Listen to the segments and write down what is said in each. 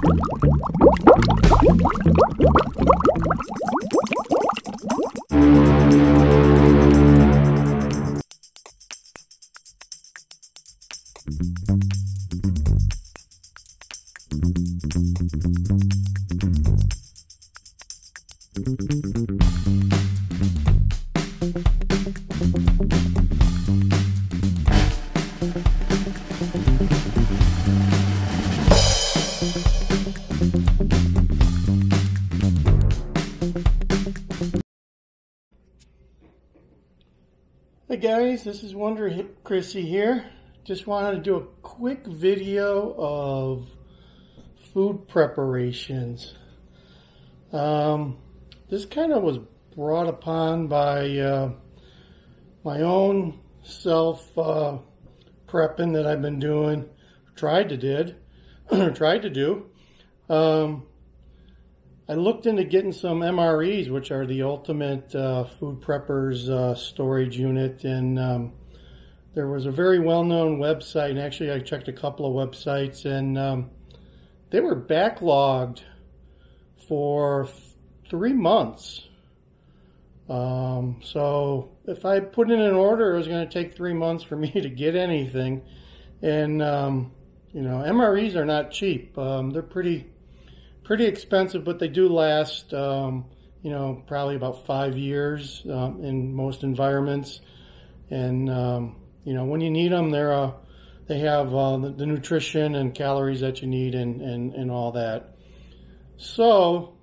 Hey guys, this is Wonder Chrissy here. Just wanted to do a quick video of food preparations. This kind of was brought upon by my own self prepping that I've been doing, tried to do. I looked into getting some MREs, which are the ultimate food preppers storage unit, and there was a very well-known website, and actually I checked a couple of websites, and they were backlogged for 3 months. So if I put in an order, it was going to take 3 months for me to get anything, and you know, MREs are not cheap. They're pretty expensive, but they do last, you know, probably about 5 years in most environments. And, you know, when you need them, they have the nutrition and calories that you need and all that. So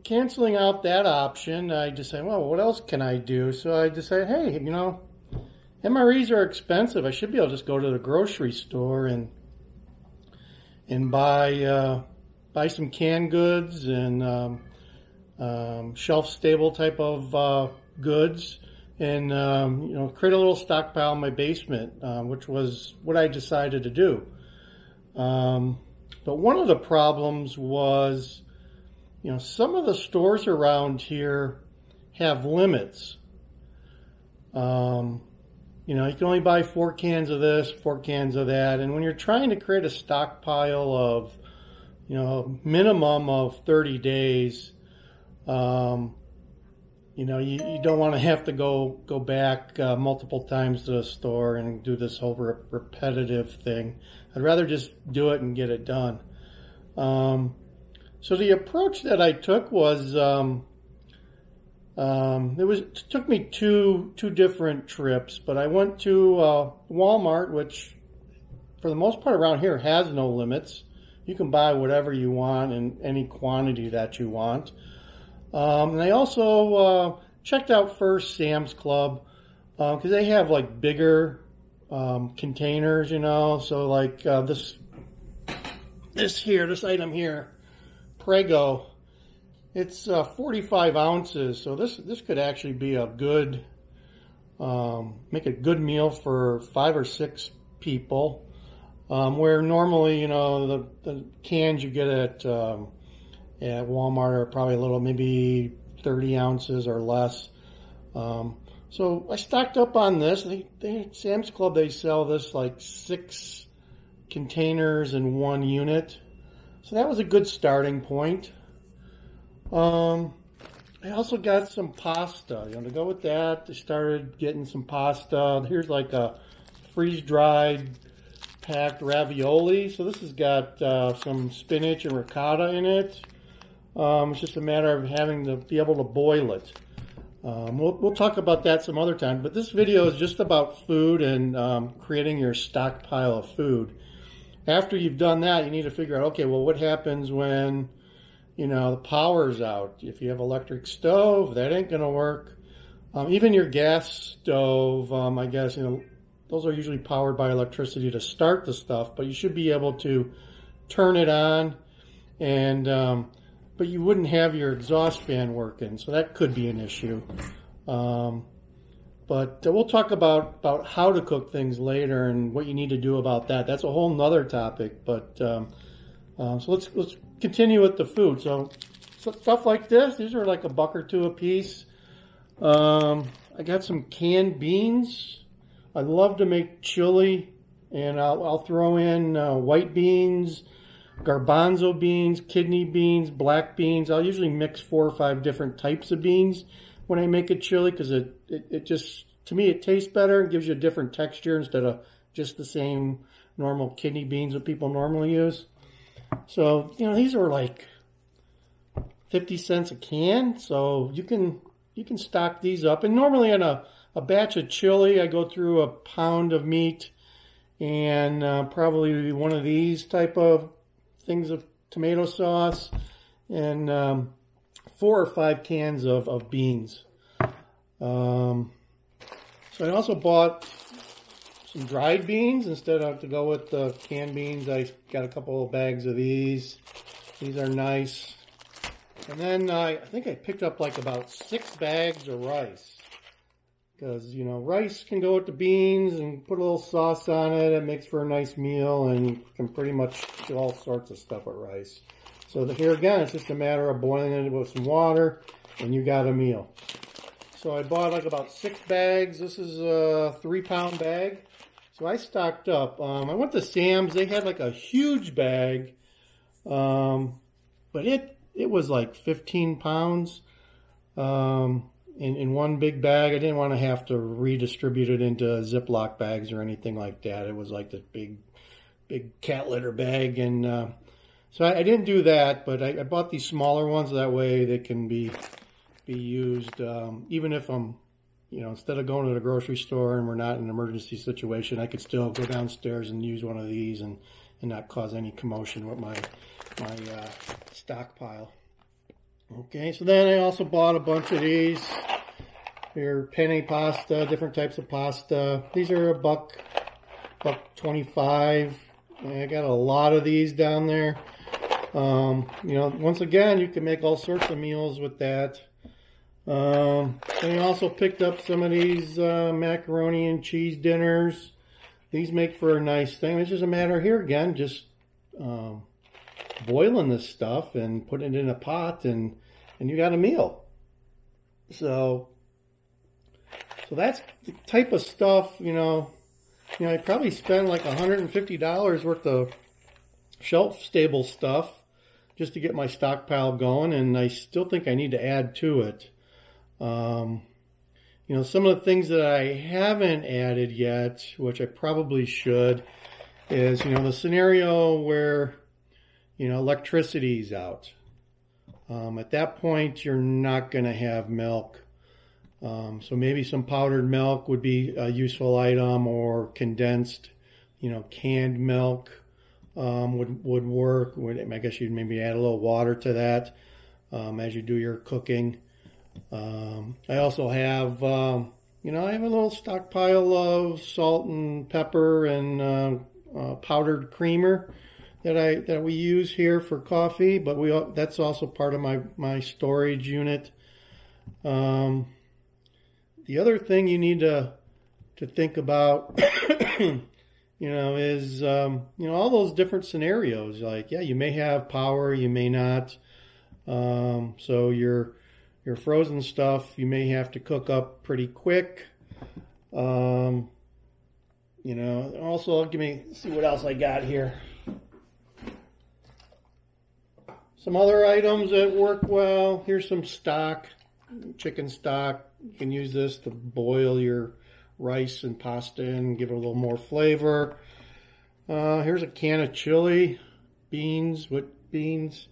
canceling out that option, I decided, well, what else can I do? So I decided, hey, you know, MREs are expensive. I should be able to just go to the grocery store and buy some canned goods and shelf-stable type of goods, and you know, create a little stockpile in my basement, which was what I decided to do. But one of the problems was, you know, some of the stores around here have limits. You know, you can only buy 4 cans of this, 4 cans of that. And when you're trying to create a stockpile of, you know, minimum of 30 days, you know, you don't want to have to go back multiple times to the store and do this whole repetitive thing. I'd rather just do it and get it done. So the approach that I took was, it took me two different trips, but I went to Walmart, which for the most part around here has no limits. You can buy whatever you want in any quantity that you want. And I also checked out first Sam's Club, because they have like bigger containers, you know. So like this item here, Prego. It's 45 ounces, so this could actually be a good, make a good meal for 5 or 6 people. Where normally, you know, the cans you get at Walmart are probably a little, maybe 30 ounces or less. So I stocked up on this. At Sam's Club, they sell this like 6 containers in 1 unit. So that was a good starting point. I also got some pasta, you know, to go with that. I started getting some pasta. Here's like a freeze-dried packed ravioli. So this has got some spinach and ricotta in it. It's just a matter of having to be able to boil it. We'll talk about that some other time, but this video is just about food and creating your stockpile of food. After you've done that, you need to figure out, okay, well, what happens when, you know, the power's out? If you have electric stove, that ain't gonna work. Even your gas stove, I guess, you know, those are usually powered by electricity to start the stuff, but you should be able to turn it on, and but you wouldn't have your exhaust fan working, so that could be an issue. But we'll talk about how to cook things later and what you need to do about that. That's a whole nother topic. But so let's continue with the food. So stuff like this, these are like $1 or $2 a piece. I got some canned beans. I love to make chili, and I'll throw in white beans, garbanzo beans, kidney beans, black beans. I'll usually mix 4 or 5 different types of beans when I make a chili because it just, to me, it tastes better and gives you a different texture instead of just the same normal kidney beans that people normally use. So, you know, these are like 50 cents a can, so you can stock these up. And normally in a batch of chili, I go through a pound of meat and probably one of these type of things of tomato sauce and 4 or 5 cans of beans. So I also bought some dried beans instead of to go with the canned beans. I got a couple of bags of these. These are nice. And then I think I picked up like about 6 bags of rice. Because, you know, rice can go with the beans and put a little sauce on it. It makes for a nice meal and you can pretty much do all sorts of stuff with rice. So here again, it's just a matter of boiling it with some water and you got a meal. So I bought like about 6 bags. This is a 3-pound bag. So I stocked up. I went to Sam's. They had like a huge bag. But it was like 15 pounds. In one big bag. I didn't want to have to redistribute it into Ziploc bags or anything like that. It was like this big cat litter bag. And so I didn't do that, but I bought these smaller ones. That way they can be used even if I'm, you know, instead of going to the grocery store and we're not in an emergency situation, I could still go downstairs and use one of these and not cause any commotion with my stockpile. Okay, so then I also bought a bunch of these. They're penne pasta, different types of pasta. These are $1.25. I got a lot of these down there. You know, once again, you can make all sorts of meals with that. And I also picked up some of these macaroni and cheese dinners. These make for a nice thing. It's just a matter here again, just boiling this stuff and putting it in a pot and you got a meal. So that's the type of stuff, you know, I probably spent like $150 worth of shelf stable stuff just to get my stockpile going, and I still think I need to add to it. You know, some of the things that I haven't added yet, which I probably should, is, you know, the scenario where, you know, electricity's out. At that point, you're not going to have milk. So maybe some powdered milk would be a useful item, or condensed, you know, canned milk would work. I guess you'd maybe add a little water to that as you do your cooking. I also have, you know, I have a little stockpile of salt and pepper and powdered creamer that we use here for coffee, but that's also part of my storage unit. The other thing you need to think about, you know, is you know, all those different scenarios. Like, yeah, you may have power, you may not. So your frozen stuff you may have to cook up pretty quick. You know, also see what else I got here. Some other items that work well. Here's some stock, chicken stock. You can use this to boil your rice and pasta and give it a little more flavor. Here's a can of chili beans with beans.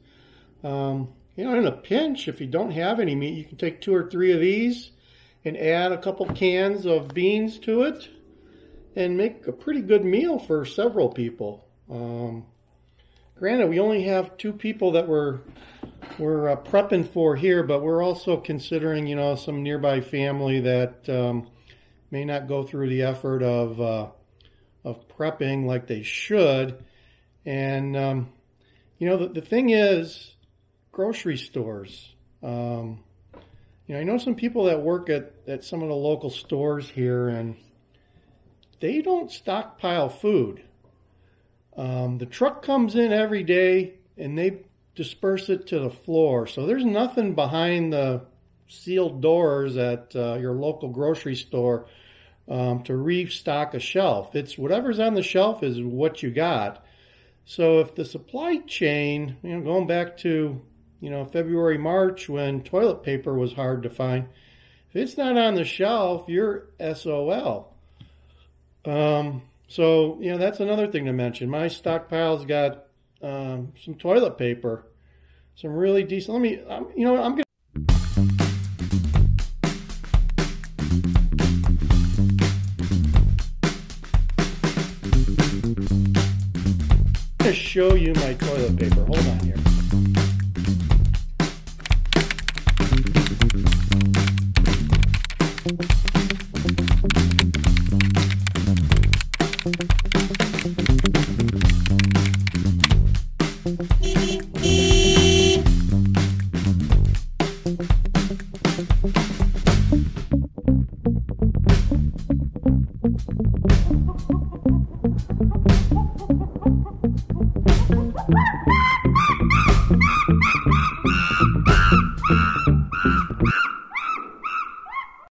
You know, in a pinch, if you don't have any meat, you can take 2 or 3 of these and add a couple cans of beans to it and make a pretty good meal for several people. Granted, we only have 2 people that we're prepping for here, but we're also considering, you know, some nearby family that may not go through the effort of prepping like they should. And you know, the thing is, grocery stores. You know, I know some people that work at some of the local stores here, and they don't stockpile food. The truck comes in every day and they disperse it to the floor. So there's nothing behind the sealed doors at your local grocery store to restock a shelf. It's whatever's on the shelf is what you got. So if the supply chain, going back to, February, March when toilet paper was hard to find, if it's not on the shelf, you're SOL. So, that's another thing to mention. My stockpile's got some toilet paper, some really decent. I'm going to show you my toilet paper. Hold on here.